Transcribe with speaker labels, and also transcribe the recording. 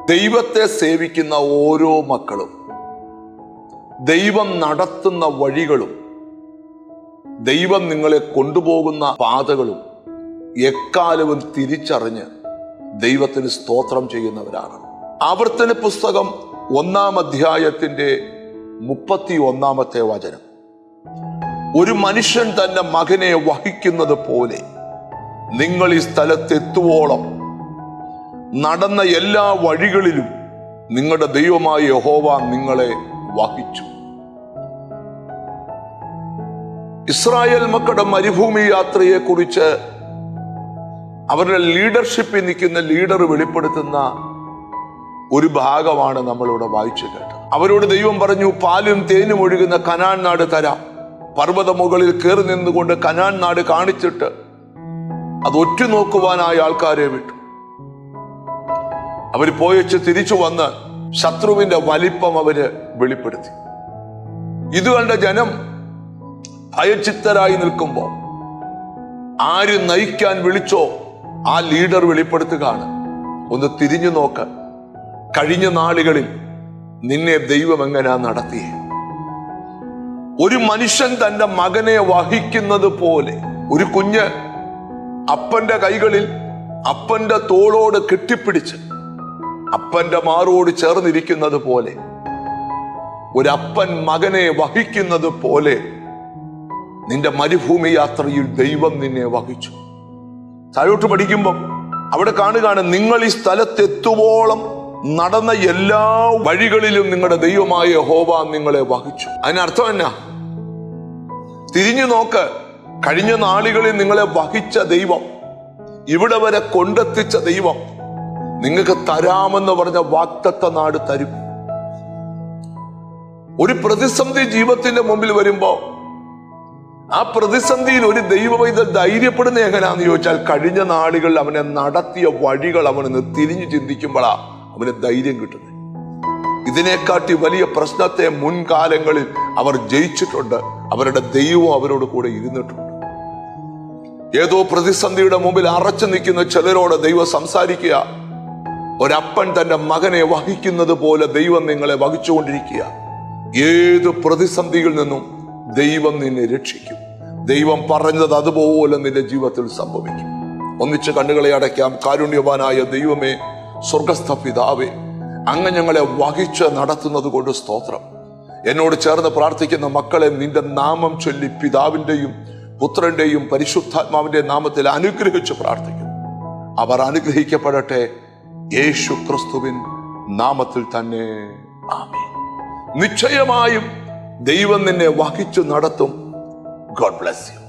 Speaker 1: ദൈവത്തെ സേവിക്കുന്ന ഓരോ മക്കളും ദൈവം നടത്തുന്ന വഴികളും ദൈവം നിങ്ങളെ കൊണ്ടുപോകുന്ന പാതകളും എക്കാലവും തിരിച്ചറിഞ്ഞ് ദൈവത്തിന് സ്തോത്രം ചെയ്യുന്നവരാണ്. ആവർത്തന പുസ്തകം 1-ാം അധ്യായത്തിന്റെ 31-ാമത്തെ വചനം, ഒരു മനുഷ്യൻ തന്റെ മകനെ വഹിക്കുന്നത് പോലെ നിങ്ങൾ ഈ സ്ഥലത്തെത്തുവോളം നടന്ന എല്ലാ വഴികളിലും നിങ്ങളുടെ ദൈവമായ യഹോവ നിങ്ങളെ വഹിച്ചു. ഇസ്രായേൽ മക്കളുടെ മരുഭൂമി യാത്രയെ കുറിച്ച് അവരുടെ ലീഡർഷിപ്പിൽ നിൽക്കുന്ന ലീഡർ വെളിപ്പെടുത്തുന്ന ഒരു ഭാഗമാണ് നമ്മളിവിടെ വായിച്ചു കേട്ടത്. അവരോട് ദൈവം പറഞ്ഞു, പാലും തേനും ഒഴുകുന്ന കനാൻ നാട് തരാം. പർവ്വത മുകളിൽ കയറി നിന്നുകൊണ്ട് കനാൻ നാട് കാണിച്ചിട്ട് അത് ഒറ്റുനോക്കുവാനായ ആൾക്കാരെ വിട്ടു. അവർ പോയച്ച് തിരിച്ചു വന്ന് ശത്രുവിന്റെ വലിപ്പം അവര് വെളിപ്പെടുത്തി. ഇത് കണ്ട ജനം ഭയചിത്തരായി നിൽക്കുമ്പോൾ ആര് നയിക്കാൻ വിളിച്ചോ ആ ലീഡർ വെളിപ്പെടുത്തുകയാണ്, ഒന്ന് തിരിഞ്ഞു നോക്ക്, കഴിഞ്ഞ നാളുകളിൽ നിന്നെ ദൈവം എങ്ങനെയാ നടത്തിയേ. ഒരു മനുഷ്യൻ തന്റെ മകനെ വഹിക്കുന്നത് പോലെ ഒരു കുഞ്ഞ് അപ്പന്റെ കൈകളിൽ അപ്പന്റെ തോളോട് കെട്ടിപ്പിടിച്ച് അപ്പന്റെ മാറോട് ചേർന്നിരിക്കുന്നത് പോലെ, ഒരപ്പൻ മകനെ വഹിക്കുന്നത് പോലെ നിന്റെ മരുഭൂമി യാത്രയിൽ ദൈവം നിന്നെ വഹിച്ചു. താഴോട്ട് പഠിക്കുമ്പോൾ അവിടെ കാണുകയാണ്, നിങ്ങൾ ഈ സ്ഥലത്തെത്തുവോളം നടന്ന എല്ലാ വഴികളിലും നിങ്ങളുടെ ദൈവമായ യഹോവ നിങ്ങളെ വഹിച്ചു. അതിനർത്ഥം എന്നാ? തിരിഞ്ഞു നോക്ക്, കഴിഞ്ഞ നാളുകളിൽ നിങ്ങളെ വഹിച്ച ദൈവം, ഇവിടെ വരെ കൊണ്ടെത്തിച്ച ദൈവം നിങ്ങൾക്ക് തരാമെന്ന് പറഞ്ഞ വാഗ്ദത്ത നാട് തരും. ഒരു പ്രതിസന്ധി ജീവിതത്തിന്റെ മുമ്പിൽ വരുമ്പോ ആ പ്രതിസന്ധിയിൽ ഒരു ദൈവവൈദ്യൻ ധൈര്യപ്പെടുന്ന എങ്ങനെയാന്ന് ചോദിച്ചാൽ, കഴിഞ്ഞ നാളുകളിൽ അവനെ നടത്തിയ വഴികൾ അവന് തിരിഞ്ഞു ചിന്തിക്കുമ്പോഴാ അവന് ധൈര്യം കിട്ടുന്നത്. ഇതിനെക്കാട്ടി വലിയ പ്രശ്നത്തെ മുൻകാലങ്ങളിൽ അവർ ജയിച്ചിട്ടുണ്ട്. അവരുടെ ദൈവം അവരോട് കൂടെ ഇരുന്നിട്ടുണ്ട്. ഏതോ പ്രതിസന്ധിയുടെ മുമ്പിൽ അറച്ചു നിൽക്കുന്ന ചിലരോട് ദൈവം സംസാരിക്കുക, ഒരപ്പൻ തന്റെ മകനെ വഹിക്കുന്നത് പോലെ ദൈവം നിങ്ങളെ വഹിച്ചുകൊണ്ടിരിക്കുക. ഏത് പ്രതിസന്ധിയിൽ നിന്നും ദൈവം നിന്നെ രക്ഷിക്കും. ദൈവം പറഞ്ഞത് അതുപോലെ നിന്റെ ജീവിതത്തിൽ സംഭവിക്കും. ഒന്നിച്ച് കണ്ണുകളെ അടയ്ക്കാം. കാരുണ്യവാനായ ദൈവമേ, സ്വർഗസ്ഥ പിതാവേ, അങ്ങ് ഞങ്ങളെ വഹിച്ച് നടത്തുന്നത് കൊണ്ട് സ്തോത്രം. എന്നോട് ചേർന്ന് പ്രാർത്ഥിക്കുന്ന മക്കളെ നിന്റെ നാമം ചൊല്ലി പിതാവിന്റെയും പുത്രന്റെയും പരിശുദ്ധാത്മാവിന്റെ നാമത്തിൽ അനുഗ്രഹിച്ച് പ്രാർത്ഥിക്കുന്നു. അവർ അനുഗ്രഹിക്കപ്പെടട്ടെ യേശു ക്രിസ്തുവിൻ നാമത്തിൽ തന്നെ. ആമേൻ. നിശ്ചയമായും ദൈവം നിന്നെ വഹിച്ചു നടത്തും. God bless you.